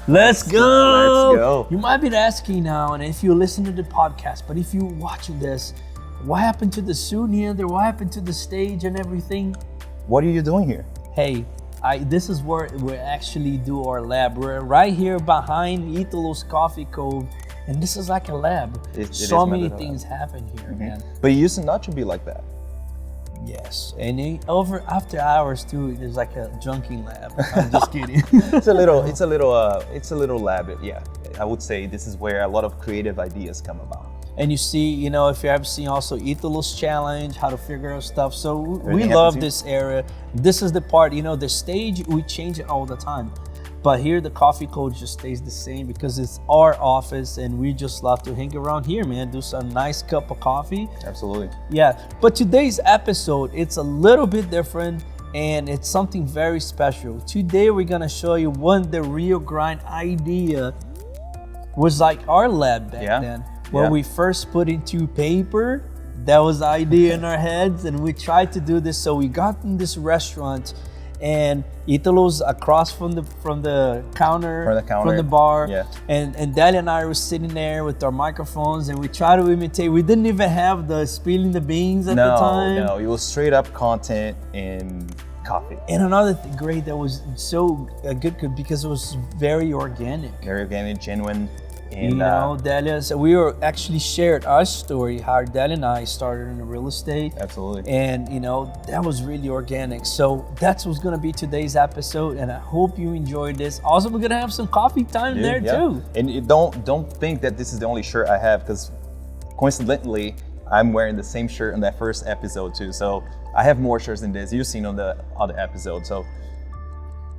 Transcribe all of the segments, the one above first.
Let's go. Let's go. You might be asking now, and if you listen to the podcast, but if you're watching this, what happened to the suit, Neander? What happened to the stage and everything? What are you doing here? Hey, this is where we actually do our lab. We're right here behind Italo's Coffee Cove, and this is like a lab. So many things happen here, man. But it used not to be like that. Yes, and after hours too, there's like a junking lab. I'm just kidding. It's a little lab. Yeah, I would say this is where a lot of creative ideas come about. And you see, if you ever seen also Italo's challenge, how to figure out stuff. So we love this area. This is the part, the stage, we change it all the time. But here the coffee code just stays the same because it's our office and we just love to hang around here, man. Do some nice cup of coffee. Absolutely. Yeah, but today's episode, it's a little bit different and it's something very special. Today we're gonna show you the real grind idea was like our lab back then. Where we first put into paper, that was the idea in our heads, and we tried to do this. So we got in this restaurant, and Italo's across from the counter, from the bar, and Delia and I were sitting there with our microphones, and we tried to imitate. We didn't even have the spilling the beans at the time. No, it was straight up content in coffee. And another great that was so good because it was very organic. Very organic, genuine. And, Delia, so we were actually shared our story, how Delia and I started in the real estate. Absolutely. And, that was really organic. So that's what's going to be today's episode. And I hope you enjoyed this. Also, we're going to have some coffee time too. And don't think that this is the only shirt I have, because coincidentally, I'm wearing the same shirt in that first episode too. So I have more shirts than this you've seen on the other episode. So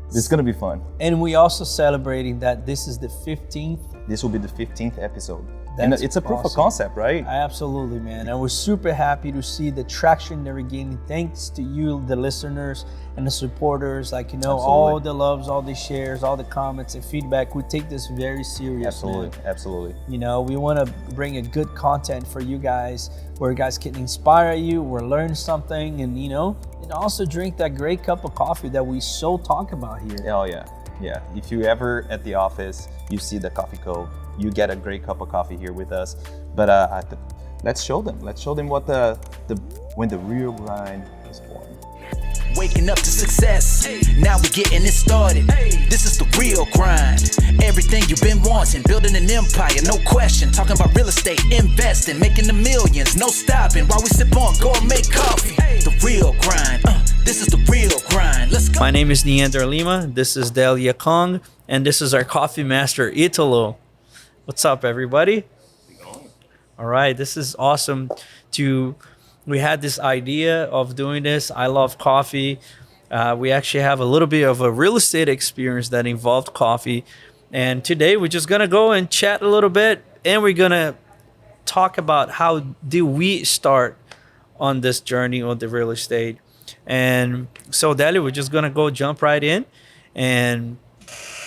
it's going to be fun. And we also celebrating that this is the 15th. This will be the 15th episode. And it's a proof of concept, right? Absolutely, man. And we're super happy to see the traction that we're gaining. Thanks to you, the listeners and the supporters. All the loves, all the shares, all the comments and feedback. We take this very seriously. Absolutely. We want to bring a good content for you guys, where you guys can inspire you, or learn something, and also drink that great cup of coffee that we so talk about here. Oh yeah. Yeah, if you ever at the office, you see the Coffee Cove, you get a great cup of coffee here with us. But let's show them. Let's show them what when the real grind is born. Waking up to success. Now we're getting it started. This is the real grind. Everything you've been wanting, building an empire, no question. Talking about real estate, investing, making the millions, no stopping. While we sip on gourmet coffee. The real grind. This is the real grind. Let's go. My name is Neander Lima. This is Delia Kong, and this is our coffee master Italo. What's up, everybody? All right, this is awesome. We had this idea of doing this. I love coffee. We actually have a little bit of a real estate experience that involved coffee, and today we're just gonna go and chat a little bit, and we're gonna talk about how did we start on this journey on the real estate. And so, Delia, we're just going to jump right in. And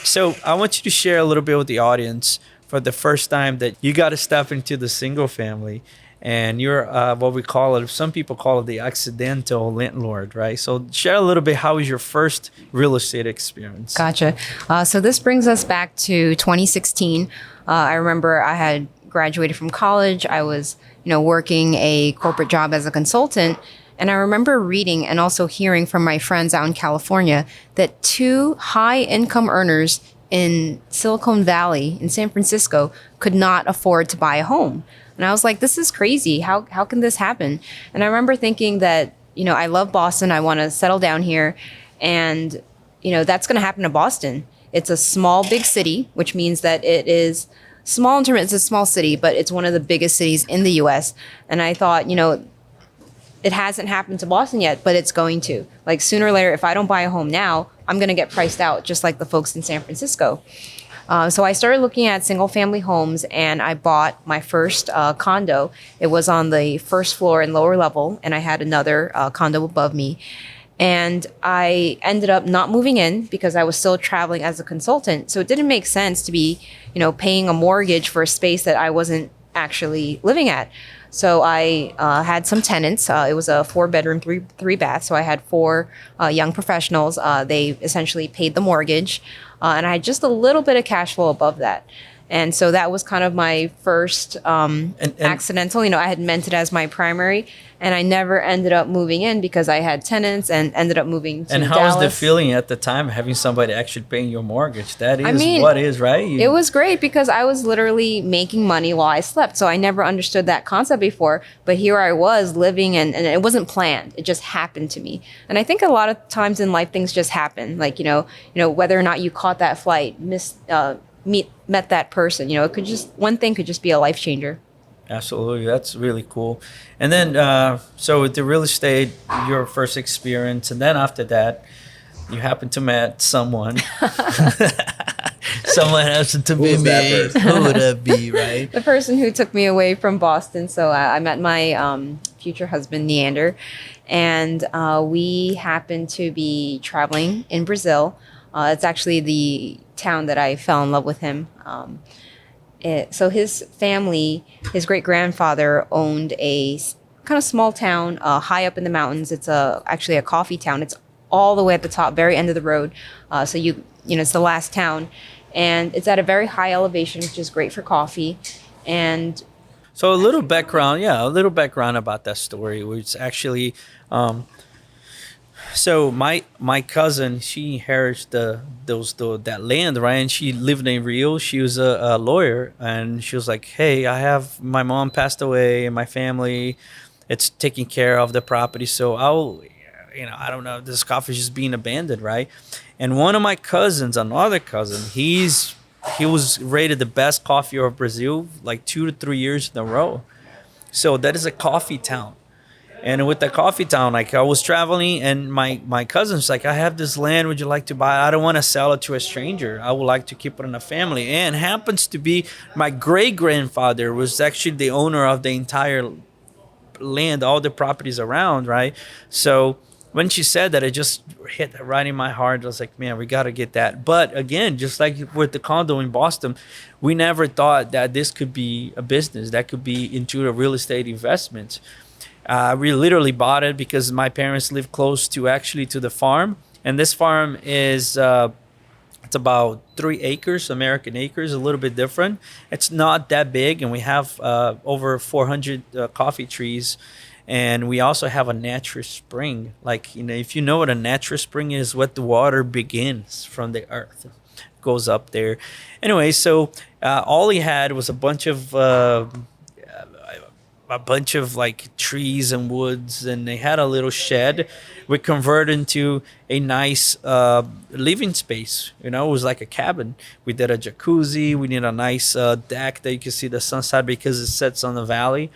so I want you to share a little bit with the audience for the first time that you got to step into the single family. And you're what we call it, some people call it the accidental landlord, right? So share a little bit, how was your first real estate experience? Gotcha. So this brings us back to 2016. I remember I had graduated from college. I was, working a corporate job as a consultant. And I remember reading and also hearing from my friends out in California that 2 high-income earners in Silicon Valley in San Francisco could not afford to buy a home. And I was like, this is crazy. How can this happen? And I remember thinking that, I love Boston. I want to settle down here. And, that's going to happen to Boston. It's a small, big city, which means that it is small in terms, it's a small city, but it's one of the biggest cities in the U.S. And I thought, it hasn't happened to Boston yet, but it's going to. Like sooner or later, if I don't buy a home now, I'm going to get priced out just like the folks in San Francisco. So I started looking at single family homes, and I bought my first condo. It was on the first floor and lower level, and I had another condo above me. And I ended up not moving in because I was still traveling as a consultant. So it didn't make sense to be, paying a mortgage for a space that I wasn't actually living at. So I had some tenants. It was a 4-bedroom, three bath. So I had four young professionals. They essentially paid the mortgage, and I had just a little bit of cash flow above that. And so that was kind of my first accidental. I had meant it as my primary, and I never ended up moving in because I had tenants and ended up moving to And how Dallas. was the feeling at the time having somebody actually paying your mortgage? That is right? It was great because I was literally making money while I slept. So I never understood that concept before. But here I was living, and it wasn't planned. It just happened to me. And I think a lot of times in life, things just happen. Like, whether or not you caught that flight, met that person, it could just, one thing could just be a life changer. Absolutely. That's really cool. And then, so with the real estate, your first experience, and then after that, you happen to met someone. Someone happened to be me. Who would that be, right? The person who took me away from Boston. So I met my future husband, Neander, and we happened to be traveling in Brazil. It's actually the town that I fell in love with him. So his family, his great-grandfather owned a kind of small town high up in the mountains. It's actually a coffee town. It's all the way at the top, very end of the road. So it's the last town, and it's at a very high elevation, which is great for coffee. And so a little background about that story, which actually, so my cousin, she inherited that land, right? And she lived in Rio. She was a lawyer, and she was like, "Hey, my mom passed away, and my family, it's taking care of the property. So I don't know, this coffee is just being abandoned, right?" And one of my cousins, another cousin, he was rated the best coffee of Brazil like 2 to 3 years in a row. So that is a coffee town. And with the coffee town, like I was traveling, and my cousin's like, "I have this land. Would you like to buy it? I don't want to sell it to a stranger. I would like to keep it in the family." And happens to be my great-grandfather was actually the owner of the entire land, all the properties around, right? So when she said that, it just hit right in my heart. I was like, man, we got to get that. But again, just like with the condo in Boston, we never thought that this could be a business that could be into a real estate investment. We literally bought it because my parents live close to the farm, and this farm is it's about 3 acres, American acres, a little bit different. It's not that big, and we have over 400 coffee trees, and we also have a natural spring. Like, if you know what a natural spring is, what the water begins from the earth, goes up there. Anyway, so all he had was a bunch of like trees and woods, and they had a little shed. We converted into a nice living space. It was like a cabin. We did a jacuzzi. We did a nice deck that you can see the sunset because it sets on the valley.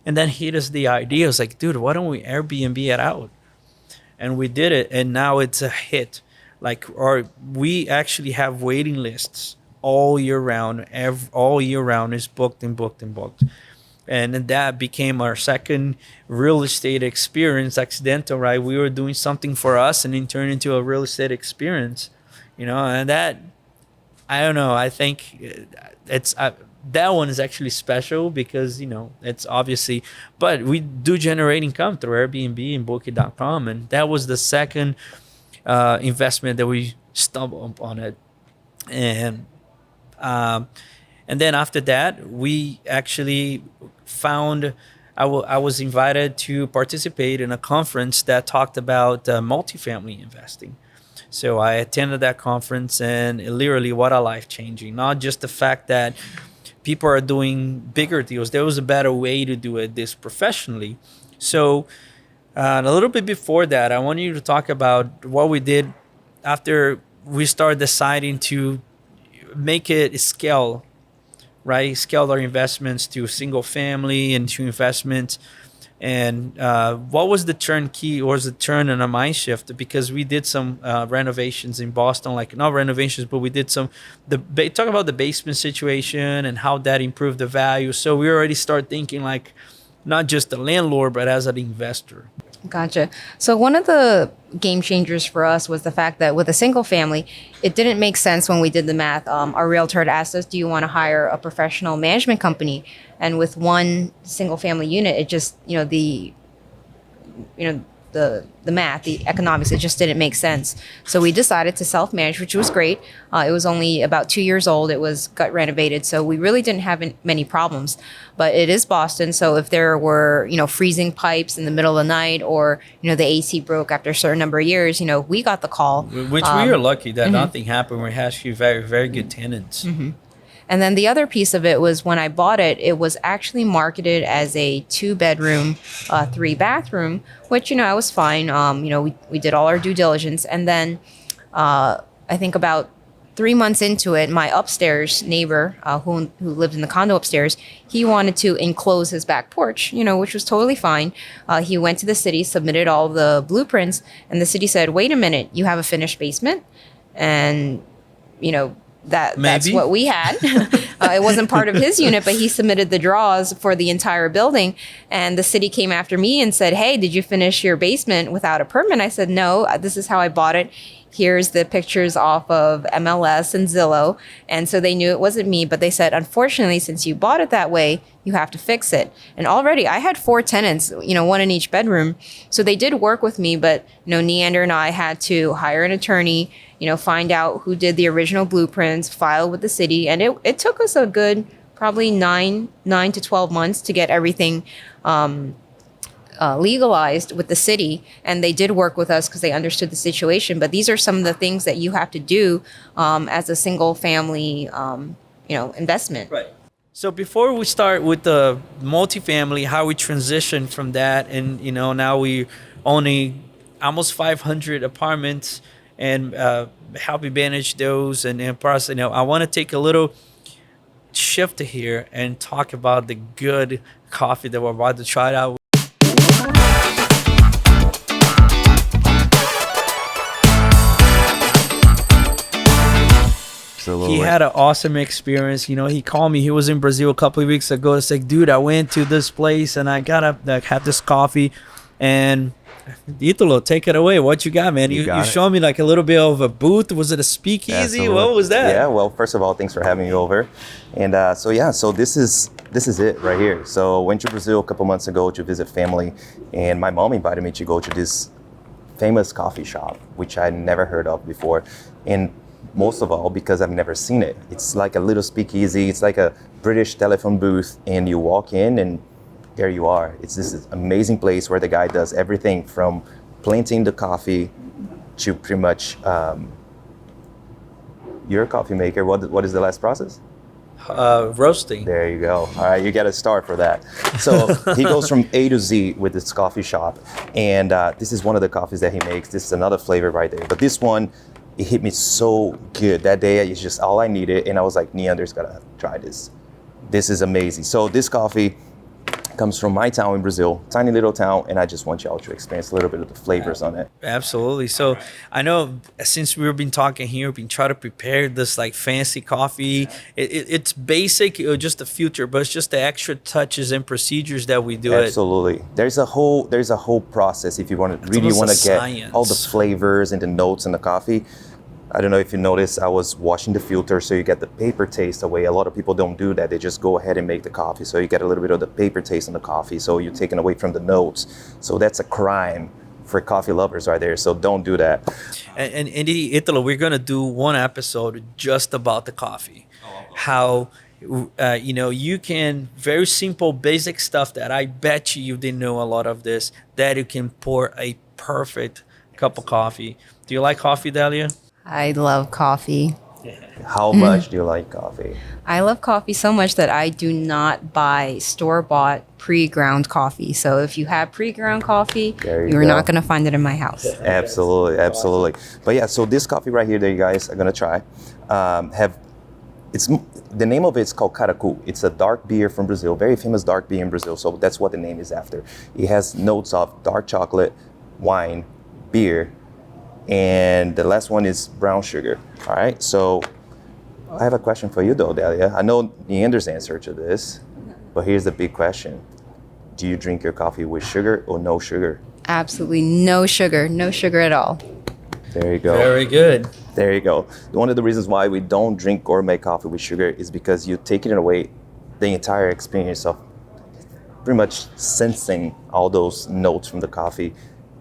And then hit us the idea. I was like, dude, why don't we Airbnb it out? And we did it, and now it's a hit. We actually have waiting lists all year round. All year round is booked and booked and booked. And then that became our second real estate experience, accidental, right? We were doing something for us, and it turned into a real estate experience, and that, I don't know, I think it's that one is actually special because, it's obviously, but we do generate income through Airbnb and Booking.com. And that was the second investment that we stumbled upon it. And then after that, we actually found, I was invited to participate in a conference that talked about multifamily investing. So I attended that conference, and literally, what a life-changing. Not just the fact that people are doing bigger deals. There was a better way to do it this professionally. So a little bit before that, I want you to talk about what we did after we started deciding to make it scale, right? Scale our investments to single family and to investments. And what was the turn in a mind shift? Because we did some renovations in Boston, like not renovations, but we did talk about the basement situation and how that improved the value. So we already start thinking like not just the landlord, but as an investor. Gotcha. So one of the game changers for us was the fact that with a single family, it didn't make sense when we did the math. Our realtor had asked us, "Do you want to hire a professional management company?" And with one single family unit, it just the math, the economics, it just didn't make sense. So we decided to self-manage, which was great. It was only about 2 years old. It was gut renovated, so we really didn't have many problems. But it is Boston, so if there were freezing pipes in the middle of the night, or the AC broke after a certain number of years, we got the call. Which we are lucky that nothing happened. We had actually very, very good tenants. And then the other piece of it was when I bought it, it was actually marketed as a 2-bedroom, 3-bathroom, which, I was fine. We did all our due diligence. And then I think about 3 months into it, my upstairs neighbor, who lived in the condo upstairs, he wanted to enclose his back porch, which was totally fine. He went to the city, submitted all the blueprints, and the city said, "Wait a minute, you have a finished basement?" And, that's what we had. It wasn't part of his unit, but he submitted the draws for the entire building. And the city came after me and said, "Hey, did you finish your basement without a permit?" I said, "No, this is how I bought it. Here's the pictures off of MLS and Zillow." And so they knew it wasn't me, but they said, "Unfortunately, since you bought it that way, you have to fix it." And already I had 4 tenants, one in each bedroom. So they did work with me, but, Neander and I had to hire an attorney, find out who did the original blueprints, file with the city. And it took us a good probably 9 to 12 months to get everything legalized with the city, and they did work with us because they understood the situation. But these are some of the things that you have to do as a single family, investment. Right. So before we start with the multifamily, how we transition from that, and now we only almost 500 apartments, and how we manage those, and plus, I want to take a little shift here and talk about the good coffee that we're about to try out. He had an awesome experience. He called me. He was in Brazil a couple of weeks ago. It's like, "Dude, I went to this place and I gotta have this coffee." And Italo, take it away. What you got, man? You showed me like a little bit of a booth. Was it a speakeasy? Absolutely. What was that? Yeah. Well, first of all, thanks for having me over. And so this is it right here. So went to Brazil a couple months ago to visit family, and my mom invited me to go to this famous coffee shop, which I never heard of before. And most of all, because I've never seen it. It's like a little speakeasy. It's like a British telephone booth, and you walk in and there you are. It's this amazing place where the guy does everything from planting the coffee to pretty much, you're a coffee maker. What is the last process? Roasting. There you go. All right, you got to start for that. So he goes from A to Z with this coffee shop, and this is one of the coffees that he makes. This is another flavor right there. But this one, it hit me so good. That day, it's just all I needed, and I was like, Neander's gotta try this. This is amazing. So this coffee comes from my town in Brazil, tiny little town, and I just want y'all to experience a little bit of the flavors on it. Absolutely. So I know since we've been talking here, we've been trying to prepare this like fancy coffee. It's basic, just the filter, but it's just the extra touches and procedures that we do. Absolutely. There's a whole process if you want to really want to get all the flavors and the notes in the coffee. I don't know if you noticed, I was washing the filter so you get the paper taste away. A lot of people don't do that. They just go ahead and make the coffee. So you get a little bit of the paper taste in the coffee. So you're taking away from the notes. So that's a crime for coffee lovers right there. So don't do that. And Italo, we're going to do one episode just about the coffee. How, you can, very simple, basic stuff that I bet you didn't know a lot of this, that you can pour a perfect cup of coffee. Do you like coffee, Delia? I love coffee. How much do you like coffee? I love coffee so much that I do not buy store-bought pre-ground coffee. So if you have pre-ground coffee, you're not going to find it in my house. Absolutely. But yeah, so this coffee right here that you guys are going to try, the name of it's called Caracu. It's a dark beer from Brazil, very famous dark beer in Brazil. So that's what the name is after. It has notes of dark chocolate, wine, beer, and the last one is brown sugar. All right, so I have a question for you though, Delia. I know Neander's answer to this, but here's the big question. Do you drink your coffee with sugar or no sugar? Absolutely no sugar, no sugar at all. There you go. Very good. There you go. One of the reasons why we don't drink gourmet coffee with sugar is because you're taking away the entire experience of pretty much sensing all those notes from the coffee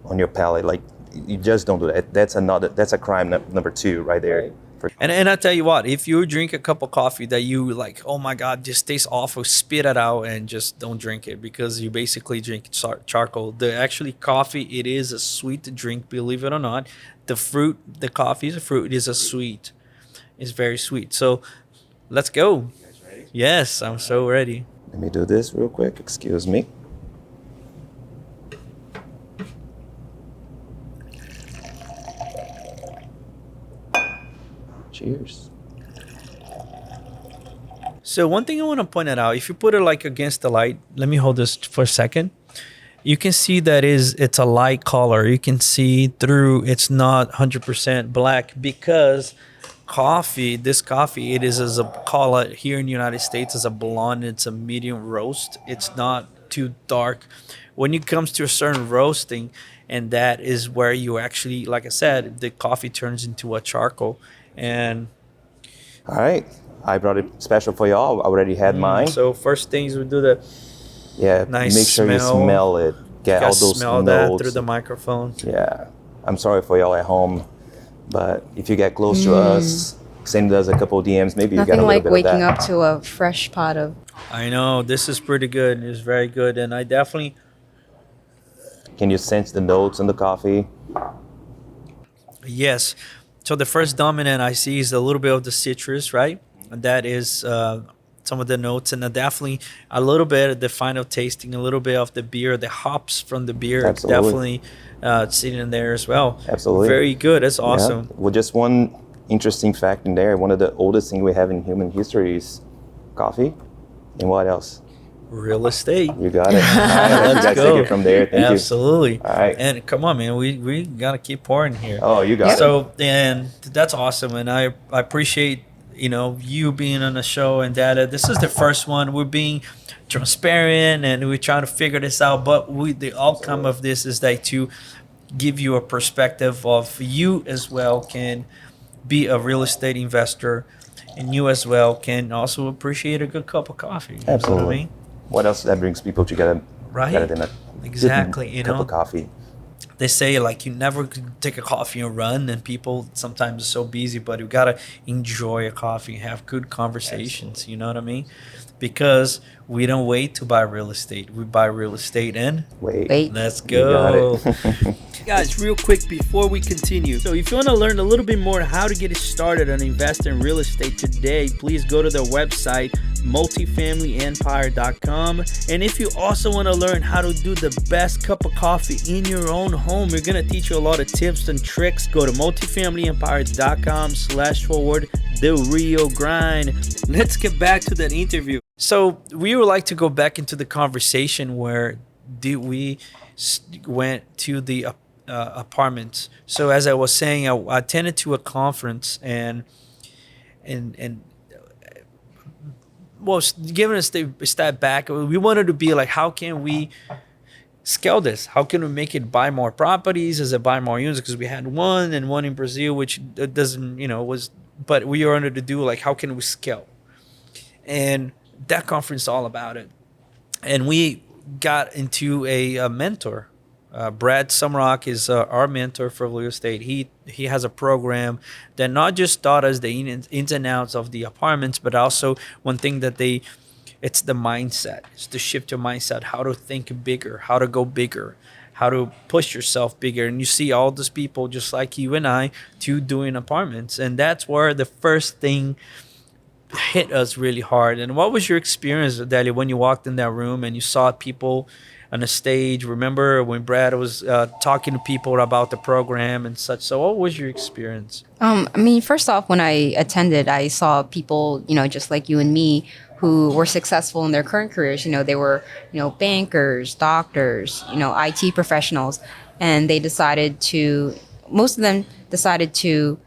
on your palate. Like, you just don't do that. That's a crime number 2 right there. And I tell you what, if you drink a cup of coffee that you like, oh my God, just tastes awful, spit it out and just don't drink it, because you basically drink charcoal. Actually coffee, it is a sweet drink, believe it or not. The coffee is a fruit, it is a sweet. It's very sweet. So let's go. You guys ready? Yes, I'm so ready. Let me do this real quick. Excuse me. Cheers. So one thing I want to point out, if you put it like against the light, let me hold this for a second. You can see that it's a light color. You can see through, it's not 100% black, because this coffee, it is, as a call it here in the United States, as a blonde. It's a medium roast. It's not too dark. When it comes to a certain roasting, and that is where you actually, like I said, the coffee turns into a charcoal. And All right. I brought it special for y'all. I already had mine. so first things we do the nice make sure you smell. smell it. Get all those smell notes. that through the microphone. Yeah. I'm sorry for y'all at home, but if you get close to us, send us a couple DMs. Maybe you get a Nothing little like bit waking of that. up to a fresh pot of. I know, this is pretty good. It's very good. And I definitely, Can you sense the notes in the coffee? yes. So the first dominant I see is a little bit of the citrus, right? And that is some of the notes, and definitely a little bit of the final tasting, a little bit of the beer, the hops from the beer. Absolutely. Definitely sitting in there as well. Absolutely. Very good. That's awesome. Yeah. Well, just one interesting fact in there. One of the oldest things we have in human history is coffee. And what else? Real estate. You got it. All right, Let's you guys go. take it from there. Thank you. Absolutely. All right. And come on, man, we gotta keep pouring here. Oh, you got it. So, and that's awesome, and I appreciate you being on the show, and that this is the first one. We're being transparent and we're trying to figure this out, but the outcome of this is that to give you a perspective of you as well can be a real estate investor, and you as well can also appreciate a good cup of coffee. You know what I Absolutely. mean? What else that brings people together Right. better than a Exactly, good cup of coffee? They say like you never could take a coffee and run, and people sometimes are so busy, but you gotta enjoy a coffee and have good conversations. You know what I mean? Because we don't wait to buy real estate. We buy real estate and Wait. let's You got go. it. Guys, real quick before we continue. So if you want to learn a little bit more how to get started and invest in real estate today, please go to their website, multifamilyempire.com. And if you also want to learn how to do the best cup of coffee in your own home, we're going to teach you a lot of tips and tricks. Go to multifamilyempire.com/the real grind. Let's get back to that interview. So we would like to go back into the conversation where we went to the apartments. So as I was saying, I attended to a conference and well, giving us a step back, we wanted to be like, how can we scale this? How can we make it buy more properties? As it buy more units? Because we had one in Brazil, which doesn't, but we wanted to do like, how can we scale? And that conference is all about it. And we got into a mentor. Brad Sumrock is our mentor for real estate. He has a program that not just taught us the ins and outs of the apartments, but also one thing that it's the mindset. It's to shift your mindset, how to think bigger, how to go bigger, how to push yourself bigger. And you see all these people just like you and I doing apartments. And that's where the first thing hit us really hard. And what was your experience, Delia, when you walked in that room and you saw people on the stage? Remember when Brad was talking to people about the program and such? So what was your experience? First off, when I attended, I saw people, just like you and me, who were successful in their current careers. They were, bankers, doctors, IT professionals, and most of them decided to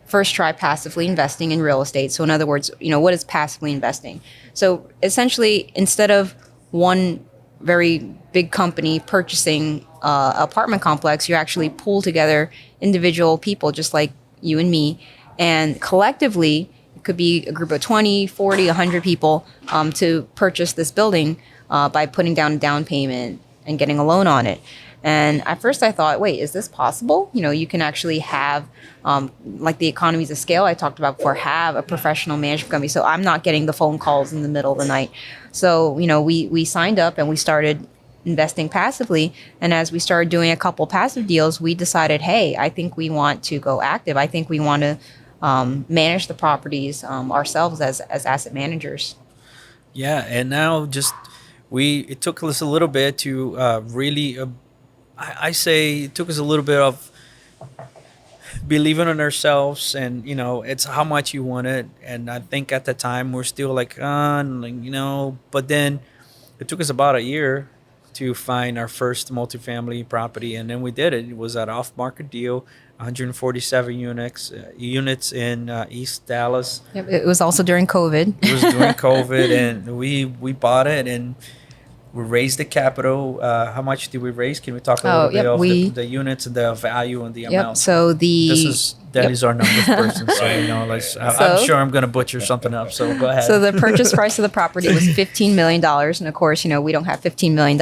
first try passively investing in real estate. So in other words, what is passively investing? So essentially, instead of one very big company purchasing apartment complex, you actually pull together individual people just like you and me, and collectively it could be a group of 20, 40, 100 people to purchase this building by putting down a down payment and getting a loan on it. And at first I thought, wait, is this possible? You know, you can actually have, like the economies of scale I talked about before, have a professional management company. So I'm not getting the phone calls in the middle of the night. So, you know, we signed up and we started investing passively. And as we started doing a couple passive deals, we decided, hey, I think we want to go active. I think we want to manage the properties ourselves as asset managers. Yeah, and now it took us a little bit to really, I say it took us a little bit of believing in ourselves, and you know, it's how much you want it. And I think at the time we're still like, you know, but then it took us about a year to find our first multifamily property, and then we did it. It was an off-market deal, 147 units in East Dallas. Yep, it was also during COVID. It was during COVID, and we bought it, and we raised the capital. How much did we raise? Can we talk a little bit of the units and the value and the amount? So Delia's our numbers person, so you know, I'm sure I'm going to butcher something up. So go ahead. So the purchase price of the property was $15 million, and of course, you know, we don't have $15 million,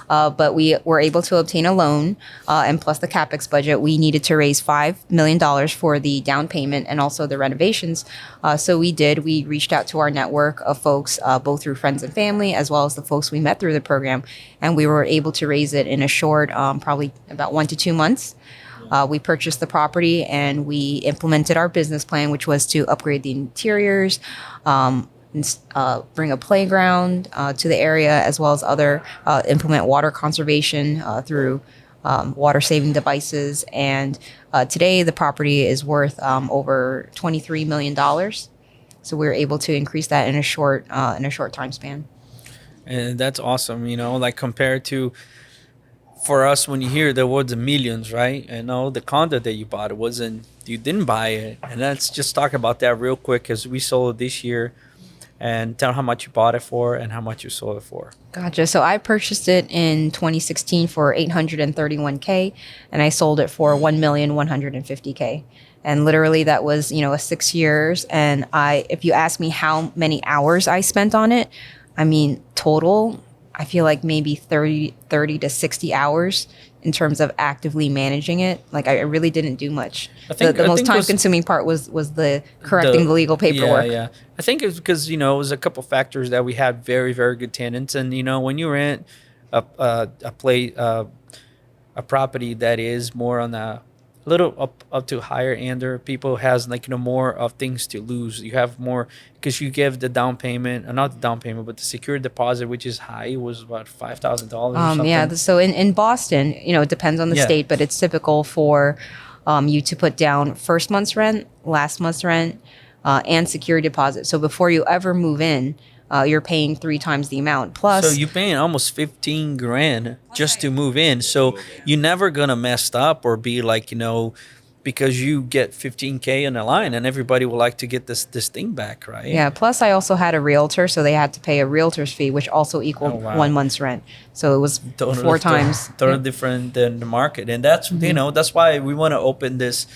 but we were able to obtain a loan, and plus the capex budget, we needed to raise $5 million for the down payment and also the renovations. So we did. We reached out to our network of folks, both through friends and family, as well as the folks we met through the program, and we were able to raise it in a short, probably about 1 to 2 months. We purchased the property and we implemented our business plan, which was to upgrade the interiors, bring a playground to the area, as well as implement water conservation through water saving devices. And today the property is worth over $23 million. So we were able to increase that in a short time span. And that's awesome, you know, like compared to, for us, when you hear the words millions, right? And the condo that you bought, you didn't buy it. And let's just talk about that real quick, because we sold it this year. And tell how much you bought it for and how much you sold it for. Gotcha. So I purchased it in 2016 for $831K, and I sold it for $1,150K. And literally that was, a 6 years. And if you ask me how many hours I spent on it, I mean, total, I feel like maybe 30 to 60 hours in terms of actively managing it. Like I really didn't do much. The most time-consuming part was the correcting the legal paperwork. Yeah. I think it's because, it was a couple factors that we had very, very good tenants. And, when you rent a property that is more on a little up to higher end, people has more of things to lose. You have more because you give the down payment, not the down payment, but the security deposit, which is high. It was about $5,000 or something. Yeah. So in Boston, it depends on the state, but it's typical for you to put down first month's rent, last month's rent, and security deposit. So before you ever move in, you're paying 3 times the amount. Plus, so you're paying almost $15,000 just to move in. So you're never gonna mess up or be like, because you get $15K in the line, and everybody would like to get this thing back, right? Yeah. Plus, I also had a realtor, so they had to pay a realtor's fee, which also equaled 1 month's rent. So it was totally, 4 times. Totally different than the market, and that's that's why we want to open this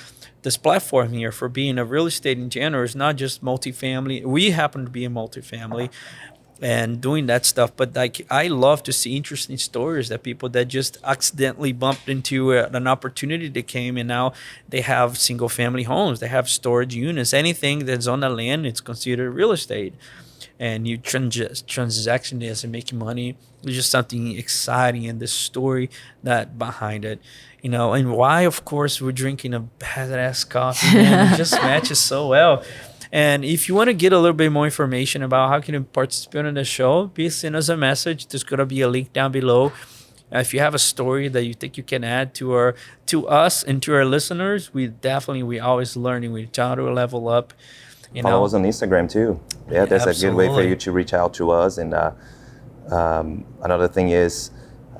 platform here for being a real estate in general. It's not just multifamily. We happen to be a multifamily and doing that stuff, but I love to see interesting stories that people that just accidentally bumped into an opportunity that came, and now they have single family homes, they have storage units, anything that's on the land, it's considered real estate. And you transaction this and making money. It's just something exciting, and the story that behind it, and why, of course, we're drinking a badass coffee, man. It just matches so well. And if you want to get a little bit more information about how can you participate in the show, please send us a message. There's going to be a link down below. If you have a story that you think you can add to us and to our listeners, we always learning. We try to level up. Follow us on Instagram too. Yeah, that's absolutely. A good way for you to reach out to us. And another thing is,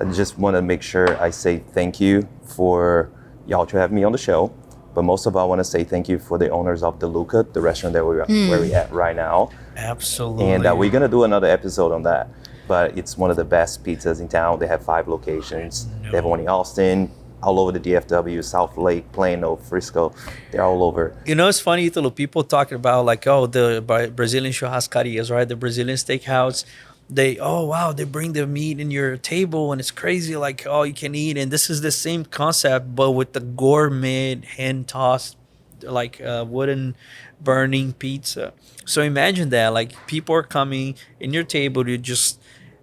I just want to make sure I say thank you for y'all to have me on the show. But most of all, I want to say thank you for the owners of the Luca, the restaurant that where we're at right now. Absolutely. And we're going to do another episode on that. but it's one of the best pizzas in town. They have 5 locations. They have one in Austin, all over the DFW, South Lake, Plano, Frisco. They're all over. You know, it's funny, Italo, people talking about like, oh, the Brazilian churrascarias, right? The Brazilian steakhouse. Oh, wow, they bring the meat in your table and it's crazy, like, oh, you can eat. And this is the same concept, but with the gourmet hand tossed, like wooden burning pizza. So imagine that, like, people are coming in your table to just,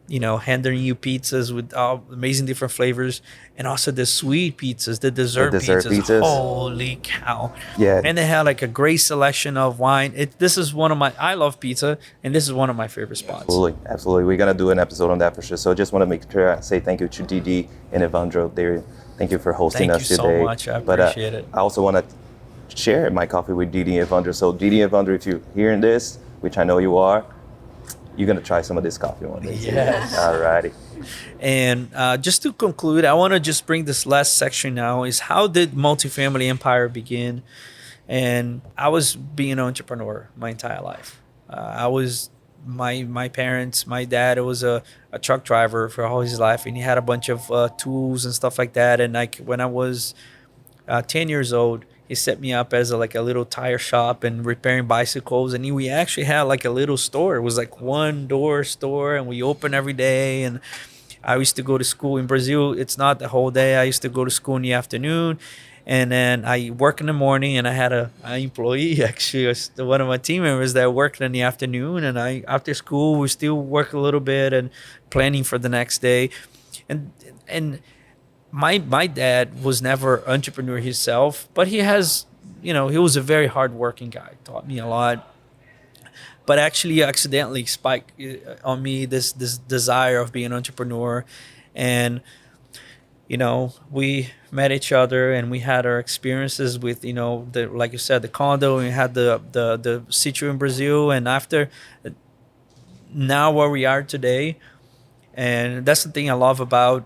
handing you pizzas with all amazing different flavors, and also the sweet pizzas, the dessert, pizzas. Holy cow! Yeah. And they have like a great selection of wine. This is I love pizza, and this is one of my favorite spots. Absolutely. We're gonna do an episode on that for sure. So just want to make sure I say thank you to Didi and Evandro. Thank you for hosting us today. Thank you so much. I appreciate it. I also want to share my coffee with Didi and Evandro. So Didi and Evandro, if you're hearing this, which I know you are, you're going to try some of this coffee one day. Yes. All righty. And just to conclude, I want to just bring this last section now is how did multifamily empire begin? And I was being an entrepreneur my entire life. I was my parents, my dad was a truck driver for all his life, and he had a bunch of tools and stuff like that. And like when I was 10 years old, he set me up as a little tire shop and repairing bicycles. And we actually had like a little store. It was like one door store, and we open every day. And I used to go to school in Brazil. It's not the whole day. I used to go to school in the afternoon, and then I work in the morning. And I had an employee, actually, one of my team members that worked in the afternoon. And after school, we still work a little bit and planning for the next day. And my dad was never entrepreneur himself, but he was a very hardworking guy. Taught me a lot, but actually accidentally spiked on me this desire of being an entrepreneur. And we met each other, and we had our experiences with like you said, the condo. We had the sitio in Brazil, and after now where we are today. And that's the thing I love about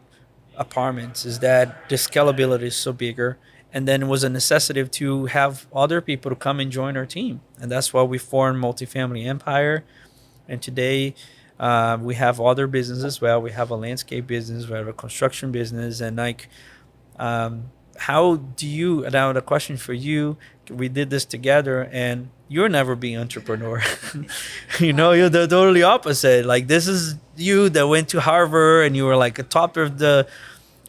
apartments, is that the scalability is so bigger. And then it was a necessity to have other people to come and join our team, and that's why we formed Multifamily Empire. And today we have other businesses as well. We have a landscape business, we have a construction business. And how do you, now the question for you, we did this together, and you're never being entrepreneur. You're the totally opposite. Like, this is you that went to Harvard, and you were like a top of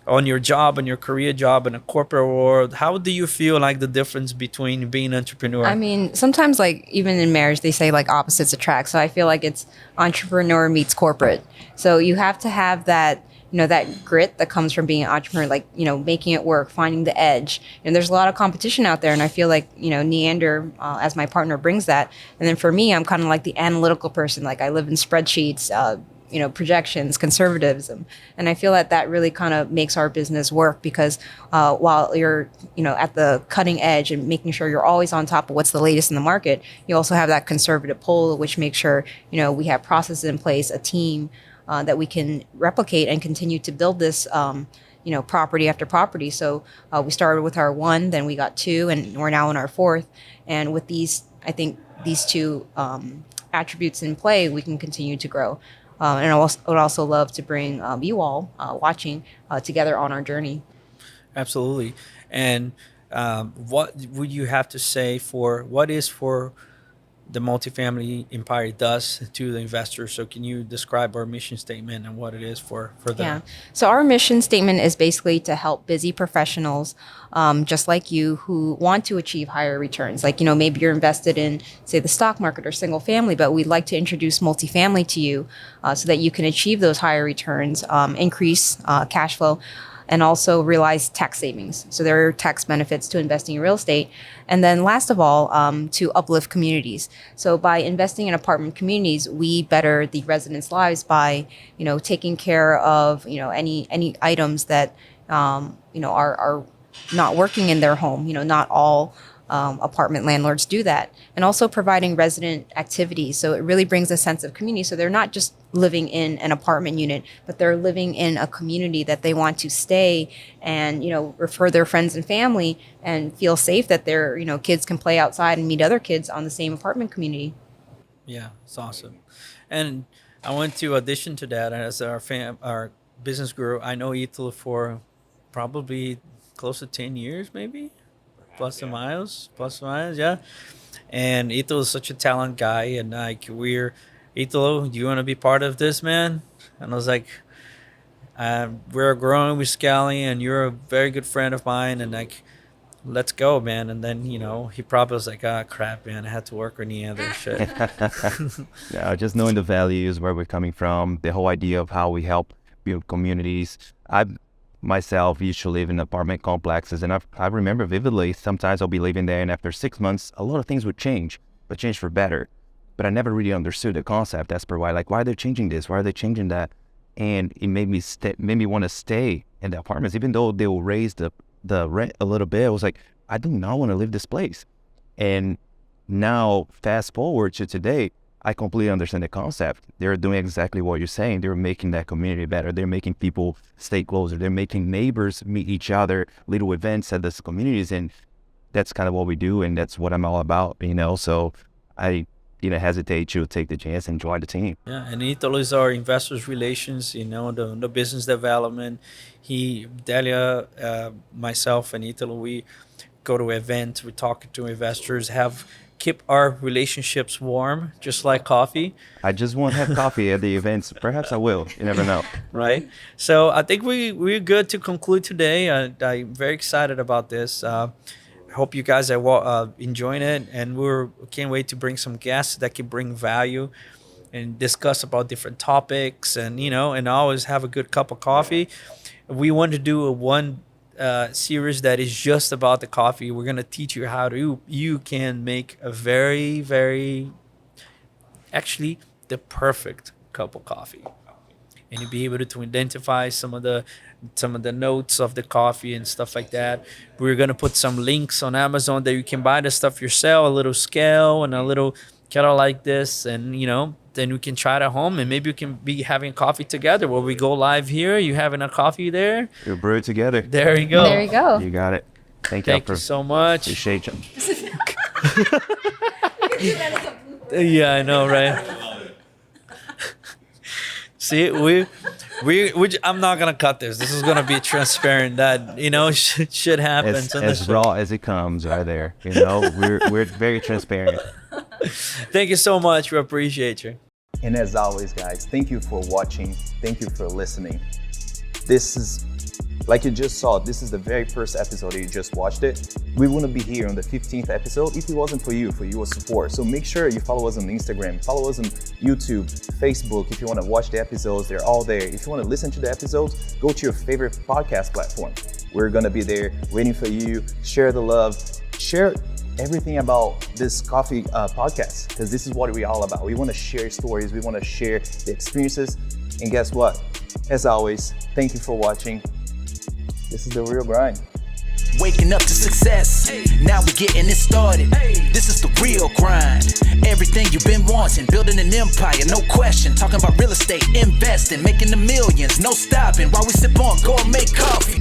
on your job and your career job in a corporate world. How do you feel like the difference between being an entrepreneur? I mean, sometimes like even in marriage, they say like opposites attract. So I feel like it's entrepreneur meets corporate. So you have to have that, that grit that comes from being an entrepreneur, like, making it work, finding the edge. And there's a lot of competition out there. And I feel like, Neander, as my partner, brings that. And then for me, I'm kind of like the analytical person. Like, I live in spreadsheets, projections, conservatism. And I feel that really kind of makes our business work, because while you're, at the cutting edge and making sure you're always on top of what's the latest in the market, you also have that conservative pull, which makes sure, we have processes in place, a team that we can replicate and continue to build this, property after property. So we started with our 1, then we got 2, and we're now in our 4th. And with I think these 2 attributes in play, we can continue to grow. And I would also love to bring you all watching together on our journey. Absolutely. And what would you have to say for the Multifamily Empire does to the investors? So can you describe our mission statement and what it is for them? Yeah. So our mission statement is basically to help busy professionals just like you who want to achieve higher returns. Like, maybe you're invested in, say, the stock market or single family, but we'd like to introduce multifamily to you so that you can achieve those higher returns, increase cash flow, and also realize tax savings. So there are tax benefits to investing in real estate. And then last of all, to uplift communities. So by investing in apartment communities, we better the residents' lives by, taking care of, any items that, are not working in their home. Not all apartment landlords do that. And also providing resident activities. So it really brings a sense of community. So they're not just living in an apartment unit, but they're living in a community that they want to stay and, refer their friends and family and feel safe that their, kids can play outside and meet other kids on the same apartment community. Yeah, it's awesome. And I want to addition to that as our business grew. I know Italo for probably close to 10 years, maybe plus or minus, yeah. And Italo is such a talent guy, and like we're Italo, do you want to be part of this, man? And I was like, we're growing, we're scaling, and you're a very good friend of mine, and like, let's go, man. And then he probably was like, ah, crap, man, I had to work on the other shit. Yeah, just knowing the values, where we're coming from, the whole idea of how we help build communities. I myself used to live in apartment complexes, and I remember vividly, sometimes I'll be living there, and after 6 months, a lot of things would change, but change for better. But I never really understood the concept as per why they're changing this, why are they changing that? And it made me want to stay in the apartments, even though they will raise the rent a little bit. I was like, I do not want to leave this place. And now, fast forward to today, I completely understand the concept. They're doing exactly what you're saying. They're making that community better. They're making people stay closer. They're making neighbors meet each other, little events at these communities. And that's kind of what we do. And that's what I'm all about, So I hesitate to take the chance and join the team. Yeah, and Italo is our investors relations, the business development. Delia, myself, and Italo, we go to events, we talk to investors, keep our relationships warm, just like coffee. I just won't have coffee at the events. Perhaps I will. You never know. Right. So I think we're good to conclude today. I'm very excited about this. I hope you guys are enjoying it, and we can't wait to bring some guests that can bring value and discuss about different topics, and and always have a good cup of coffee. We want to do one series that is just about the coffee. We're gonna teach you how you can make a very, very, actually the perfect cup of coffee, and you'll be able to identify some of the notes of the coffee and stuff like that. We're gonna put some links on Amazon that you can buy the stuff yourself, a little scale and a little kettle like this, and then we can try it at home, and maybe we can be having coffee together where we go live here. You having a coffee there? We'll brew it together. There you go. There you go. You got it. Thank you so much. Appreciate you. Yeah, I know, right? See, I'm not gonna cut this. This is gonna be transparent. That shit happens. As raw as it comes, right there. We're very transparent. Thank you so much. We appreciate you. And as always, guys, thank you for watching. Thank you for listening. This is, like you just saw, this is the very first episode you just watched it. We wouldn't be here on the 15th episode if it wasn't for your support. So make sure you follow us on Instagram, follow us on YouTube, Facebook. If you want to watch the episodes, they're all there. If you want to listen to the episodes, go to your favorite podcast platform. We're going to be there waiting for you. Share the love. Share everything about this coffee podcast, because this is what we're all about. We want to share stories. We want to share the experiences. And guess what? As always, thank you for watching. This is the real grind. Waking up to success, now we getting it started. This is the real grind. Everything you've been wanting, building an empire, no question. Talking about real estate, investing, making the millions, no stopping. While we sip on gourmet coffee.